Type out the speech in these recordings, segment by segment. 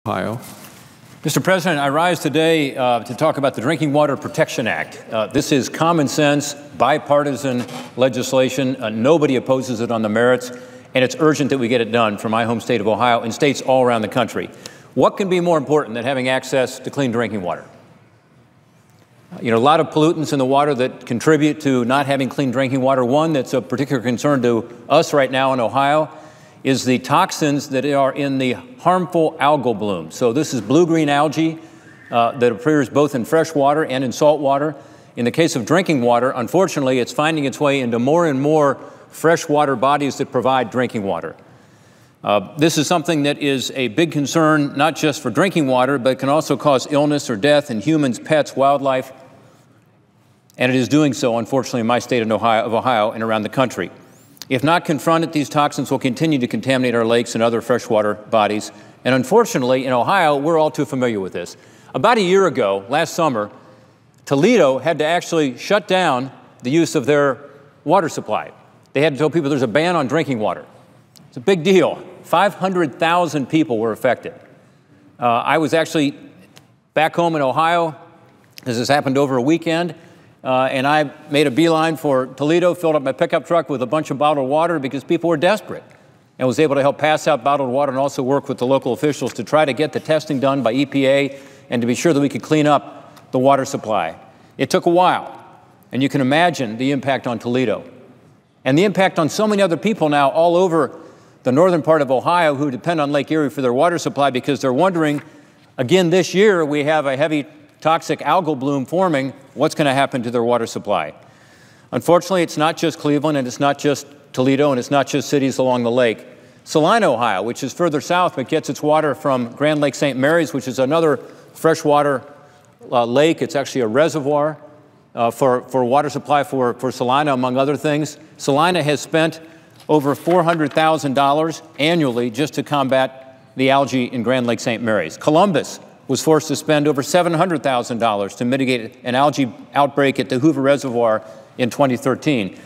Ohio. Mr. President, I rise today to talk about the Drinking Water Protection Act. This is common sense, bipartisan legislation. Nobody opposes it on the merits, and it's urgent that we get it done for my home state of Ohio and states all around the country. What can be more important than having access to clean drinking water? You know, a lot of pollutants in the water that contribute to not having clean drinking water. One that's of particular concern to us right now in Ohio is the toxins that are in the harmful algal bloom. So this is blue-green algae that appears both in fresh water and in salt water. In the case of drinking water, unfortunately, it's finding its way into more and more freshwater bodies that provide drinking water. This is something that is a big concern, not just for drinking water, but can also cause illness or death in humans, pets, wildlife, and it is doing so, unfortunately, in my state of Ohio and around the country. If not confronted, these toxins will continue to contaminate our lakes and other freshwater bodies. And unfortunately, in Ohio, we're all too familiar with this. About a year ago, last summer, Toledo had to actually shut down the use of their water supply. They had to tell people there's a ban on drinking water. It's a big deal. 500,000 people were affected. I was actually back home in Ohio, as this happened over a weekend, and I made a beeline for Toledo, filled up my pickup truck with a bunch of bottled water because people were desperate, and was able to help pass out bottled water and also work with the local officials to try to get the testing done by EPA and to be sure that we could clean up the water supply. It took a while, and you can imagine the impact on Toledo and the impact on so many other people now all over the northern part of Ohio who depend on Lake Erie for their water supply because they're wondering, again this year we have a heavy toxic algal bloom forming, what's going to happen to their water supply? Unfortunately, it's not just Cleveland, and it's not just Toledo, and it's not just cities along the lake. Salina, Ohio, which is further south, but gets its water from Grand Lake St. Mary's, which is another freshwater lake. It's actually a reservoir for water supply for Salina, among other things. Salina has spent over $400,000 annually just to combat the algae in Grand Lake St. Mary's. Columbus was forced to spend over $700,000 to mitigate an algae outbreak at the Hoover Reservoir in 2013.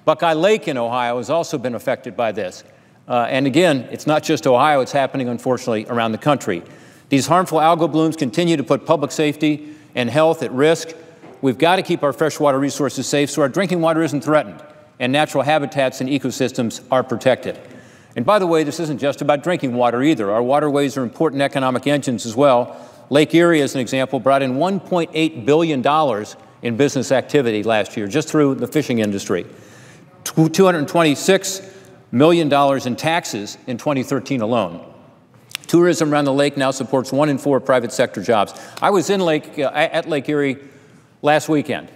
Buckeye Lake in Ohio has also been affected by this. And again, it's not just Ohio, it's happening, unfortunately, around the country. These harmful algal blooms continue to put public safety and health at risk. We've got to keep our freshwater resources safe so our drinking water isn't threatened and natural habitats and ecosystems are protected. And by the way, this isn't just about drinking water either. Our waterways are important economic engines as well. Lake Erie, as an example, brought in $1.8 billion in business activity last year, just through the fishing industry. $226 million in taxes in 2013 alone. Tourism around the lake now supports 1 in 4 private sector jobs. I was in at Lake Erie last weekend,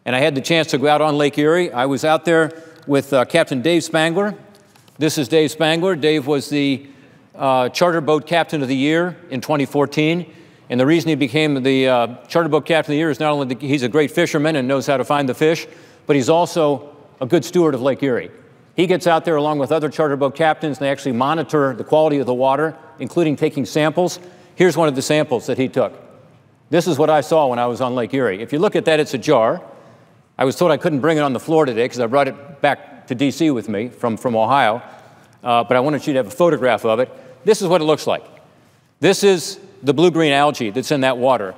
and I had the chance to go out on Lake Erie. I was out there with Captain Dave Spangler. This is Dave Spangler. Dave was the charter boat captain of the year in 2014. And the reason he became the charter boat captain of the year is not only that he's a great fisherman and knows how to find the fish, but he's also a good steward of Lake Erie. He gets out there along with other charter boat captains, and they actually monitor the quality of the water, including taking samples. Here's one of the samples that he took. This is what I saw when I was on Lake Erie. If you look at that, it's a jar. I was told I couldn't bring it on the floor today because I brought it back to D.C. with me from Ohio, but I wanted you to have a photograph of it. This is what it looks like. This is the blue-green algae that's in that water.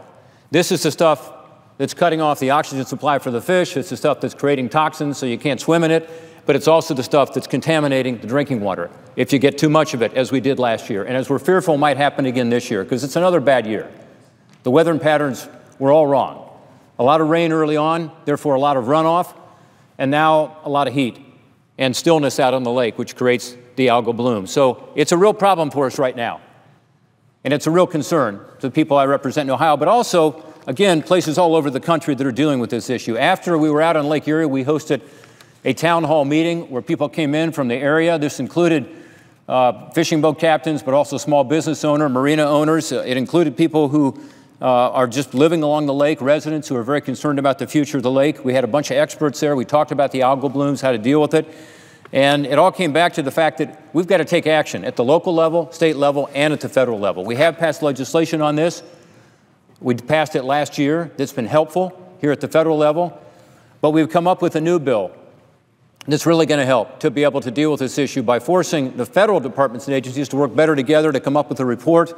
This is the stuff that's cutting off the oxygen supply for the fish. It's the stuff that's creating toxins so you can't swim in it, but it's also the stuff that's contaminating the drinking water if you get too much of it, as we did last year, and as we're fearful might happen again this year, because it's another bad year. The weather patterns were all wrong. A lot of rain early on, therefore a lot of runoff, and now a lot of heat and stillness out on the lake, which creates the algal bloom. So it's a real problem for us right now. And it's a real concern to the people I represent in Ohio, but also, again, places all over the country that are dealing with this issue. After we were out on Lake Erie, we hosted a town hall meeting where people came in from the area. This included fishing boat captains, but also small business owners, marina owners. It included people who are just living along the lake, residents who are very concerned about the future of the lake. We had a bunch of experts there. We talked about the algal blooms, how to deal with it. And it all came back to the fact that we've got to take action at the local level, state level, and at the federal level. We have passed legislation on this. We passed it last year. That's been helpful here at the federal level. But we've come up with a new bill that's really going to help to be able to deal with this issue by forcing the federal departments and agencies to work better together to come up with a report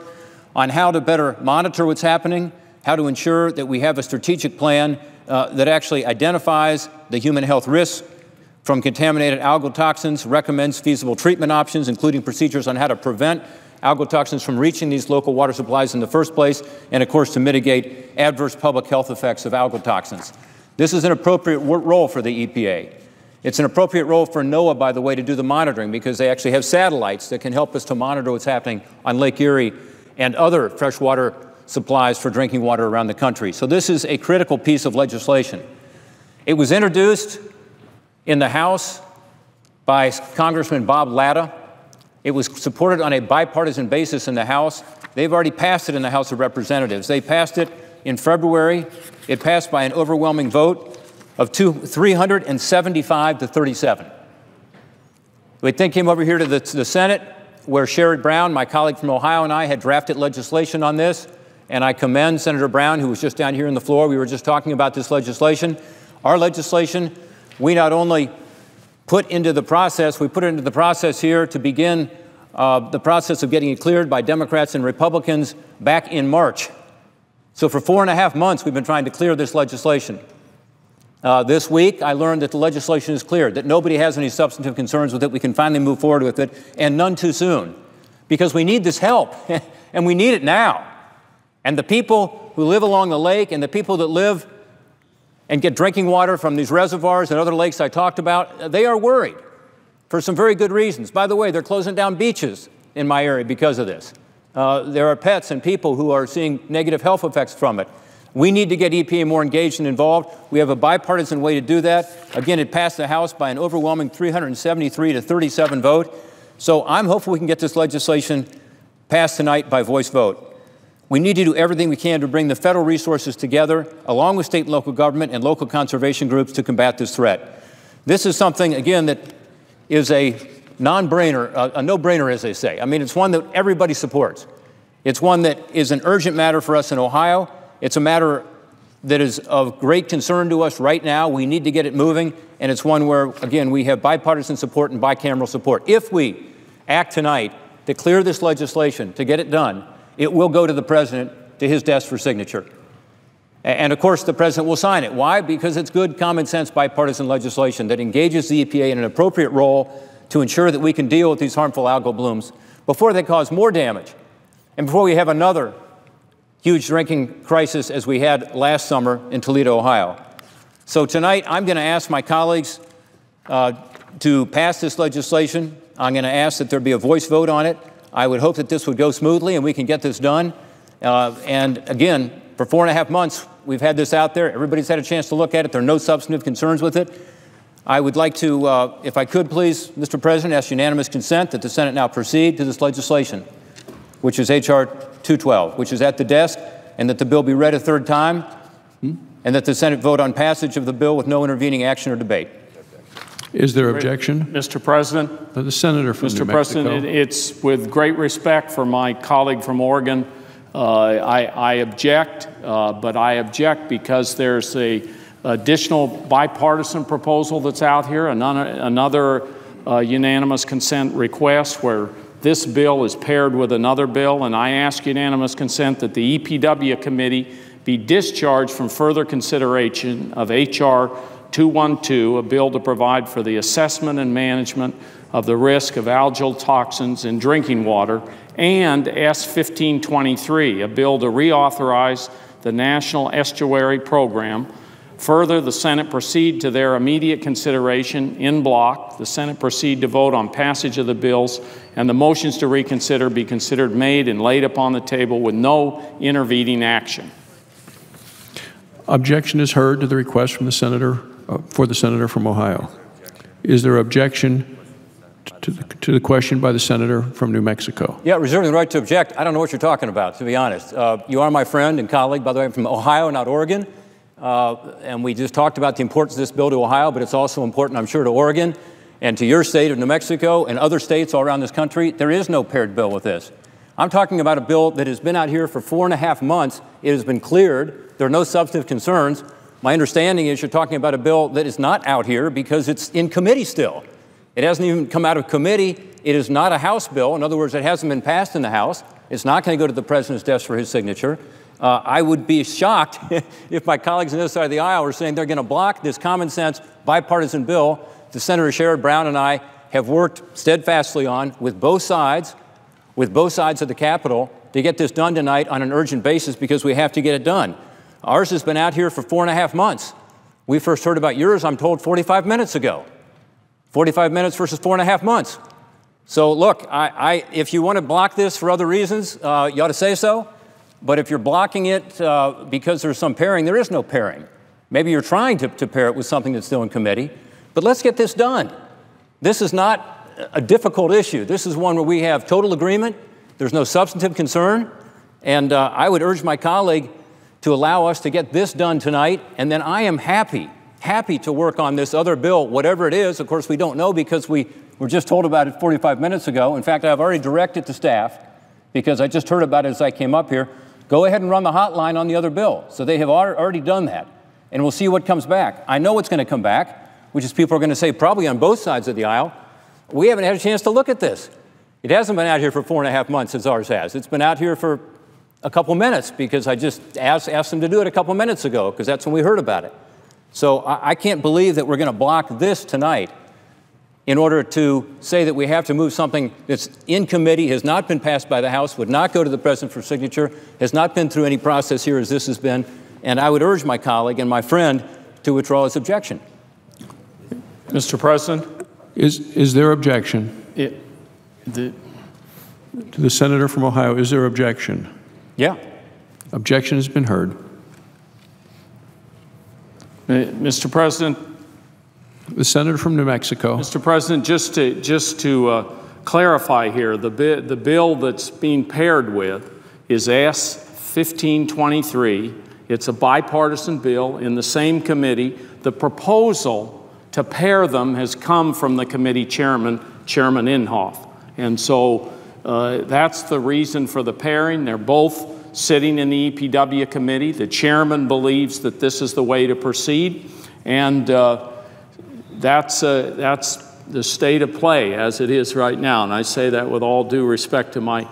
on how to better monitor what's happening, how to ensure that we have a strategic plan that actually identifies the human health risks from contaminated algal toxins, recommends feasible treatment options, including procedures on how to prevent algal toxins from reaching these local water supplies in the first place, and of course to mitigate adverse public health effects of algal toxins. This is an appropriate role for the EPA. It's an appropriate role for NOAA, by the way, to do the monitoring, because they actually have satellites that can help us to monitor what's happening on Lake Erie and other freshwater supplies for drinking water around the country. So this is a critical piece of legislation. It was introduced in the House by Congressman Bob Latta. It was supported on a bipartisan basis in the House. They've already passed it in the House of Representatives. They passed it in February. It passed by an overwhelming vote of 375 to 37. We then came over here to the Senate, where Sherrod Brown, my colleague from Ohio, and I had drafted legislation on this, and I commend Senator Brown, who was just down here on the floor. We were just talking about this legislation. Our legislation, we not only put into the process, we put it into the process here to begin the process of getting it cleared by Democrats and Republicans back in March. So for 4.5 months, we've been trying to clear this legislation. This week, I learned that the legislation is cleared, that nobody has any substantive concerns with it. We can finally move forward with it, and none too soon, because we need this help, and we need it now. And the people who live along the lake and the people that live and get drinking water from these reservoirs and other lakes I talked about, they are worried for some very good reasons. By the way, they're closing down beaches in my area because of this. There are pets and people who are seeing negative health effects from it. We need to get EPA more engaged and involved. We have a bipartisan way to do that. Again, it passed the House by an overwhelming 373 to 37 vote. So I'm hopeful we can get this legislation passed tonight by voice vote. We need to do everything we can to bring the federal resources together, along with state and local government and local conservation groups, to combat this threat. This is something, again, that is a non-brainer, a no-brainer, as they say. I mean, it's one that everybody supports. It's one that is an urgent matter for us in Ohio. It's a matter that is of great concern to us right now. We need to get it moving, and it's one where, again, we have bipartisan support and bicameral support. If we act tonight to clear this legislation, to get it done, it will go to the president, to his desk for signature. And of course, the president will sign it. Why? Because it's good, common sense, bipartisan legislation that engages the EPA in an appropriate role to ensure that we can deal with these harmful algal blooms before they cause more damage and before we have another huge drinking crisis as we had last summer in Toledo, Ohio. So tonight, I'm going to ask my colleagues to pass this legislation. I'm going to ask that there be a voice vote on it. I would hope that this would go smoothly and we can get this done. And again, for 4.5 months, we've had this out there. Everybody's had a chance to look at it. There are no substantive concerns with it. I would like to, if I could please, Mr. President, ask unanimous consent that the Senate now proceed to this legislation, which is H.R. 212, which is at the desk, and that the bill be read a third time, and that the Senate vote on passage of the bill with no intervening action or debate. Is there objection? Mr. President. The senator from New Mexico. Mr. President, it's with great respect for my colleague from Oregon. I object, but I object because there's a additional bipartisan proposal that's out here, another unanimous consent request where this bill is paired with another bill, and I ask unanimous consent that the EPW committee be discharged from further consideration of H.R. 212, a bill to provide for the assessment and management of the risk of algal toxins in drinking water, and S. 1523, a bill to reauthorize the National Estuary Program. Further, the Senate proceed to their immediate consideration in block. The Senate proceed to vote on passage of the bills, and the motions to reconsider be considered made and laid upon the table with no intervening action. Objection is heard to the request from the senator, for the senator from Ohio. Is there objection to the question by the senator from New Mexico? Yeah, reserving the right to object. I don't know what you're talking about, to be honest. You are my friend and colleague, by the way, from Ohio, not Oregon. And we just talked about the importance of this bill to Ohio, but it's also important, I'm sure, to Oregon and to your state of New Mexico and other states all around this country. There is no paired bill with this. I'm talking about a bill that has been out here for 4.5 months. It has been cleared. There are no substantive concerns. My understanding is you're talking about a bill that is not out here because it's in committee still. It hasn't even come out of committee. It is not a House bill. In other words, it hasn't been passed in the House. It's not going to go to the president's desk for his signature. I would be shocked if my colleagues on this side of the aisle were saying they're going to block this common sense bipartisan bill that Senator Sherrod Brown and I have worked steadfastly on with both sides of the Capitol to get this done tonight on an urgent basis because we have to get it done. Ours has been out here for 4.5 months. We first heard about yours, I'm told, 45 minutes ago. 45 minutes versus 4.5 months. So look, if you want to block this for other reasons, you ought to say so. But if you're blocking it because there's some pairing, there is no pairing. Maybe you're trying to pair it with something that's still in committee. But let's get this done. This is not a difficult issue. This is one where we have total agreement. There's no substantive concern. And I would urge my colleague to allow us to get this done tonight. And then I am happy to work on this other bill, whatever it is. Of course, we don't know because we were just told about it 45 minutes ago. In fact, I've already directed to staff, because I just heard about it as I came up here, go ahead and run the hotline on the other bill. So they have already done that. And we'll see what comes back. I know what's going to come back, which is people are going to say, probably on both sides of the aisle, we haven't had a chance to look at this. It hasn't been out here for 4.5 months as ours has. It's been out here for a couple minutes because I just asked them to do it a couple minutes ago because that's when we heard about it. So I can't believe that we're going to block this tonight in order to say that we have to move something that's in committee, has not been passed by the House, would not go to the president for signature, has not been through any process here as this has been. And I would urge my colleague and my friend to withdraw his objection. Mr. President? Is there objection? To the senator from Ohio, is there objection? Yeah. Objection has been heard. Mr. President? The senator from New Mexico. Mr. President, just to clarify here, the bill that's being paired with is S-1523. It's a bipartisan bill in the same committee. The proposal to pair them has come from the committee chairman, Chairman Inhofe. And so that's the reason for the pairing. They're both sitting in the EPW committee. The chairman believes that this is the way to proceed. And that's the state of play as it is right now. And I say that with all due respect to my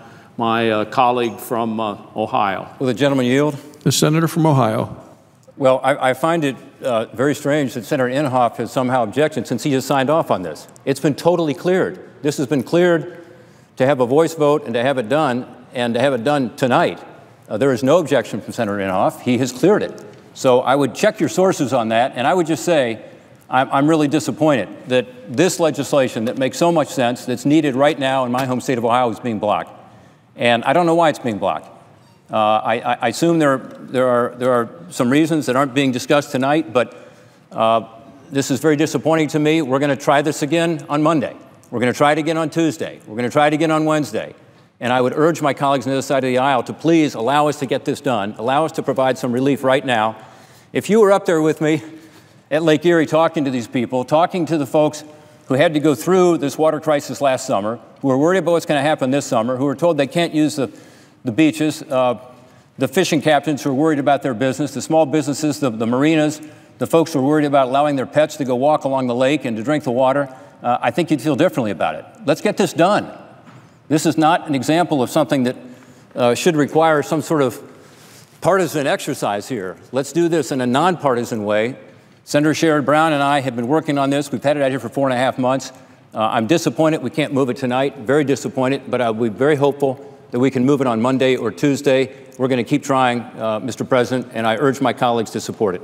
colleague from Ohio. Will the gentleman yield? The senator from Ohio. Well, I find it very strange that Senator Inhofe has somehow objected since he has signed off on this. It's been totally cleared. This has been cleared to have a voice vote and to have it done, and to have it done tonight. There is no objection from Senator Inhofe. He has cleared it. So I would check your sources on that, and I would just say I'm really disappointed that this legislation that makes so much sense, that's needed right now in my home state of Ohio, is being blocked. And I don't know why it's being blocked. I assume there are some reasons that aren't being discussed tonight, but this is very disappointing to me. We're going to try this again on Monday. We're going to try it again on Tuesday. We're going to try it again on Wednesday. And I would urge my colleagues on the other side of the aisle to please allow us to get this done, allow us to provide some relief right now. If you were up there with me at Lake Erie talking to these people, talking to the folks who had to go through this water crisis last summer, who are worried about what's going to happen this summer, who are told they can't use the beaches, the fishing captains who are worried about their business, the small businesses, the marinas, the folks who are worried about allowing their pets to go walk along the lake and to drink the water, I think you'd feel differently about it. Let's get this done. This is not an example of something that should require some sort of partisan exercise here. Let's do this in a nonpartisan way. Senator Sherrod Brown and I have been working on this. We've had it out here for 4.5 months. I'm disappointed we can't move it tonight, very disappointed, but I'll be very hopeful that we can move it on Monday or Tuesday. We're going to keep trying, Mr. President, and I urge my colleagues to support it.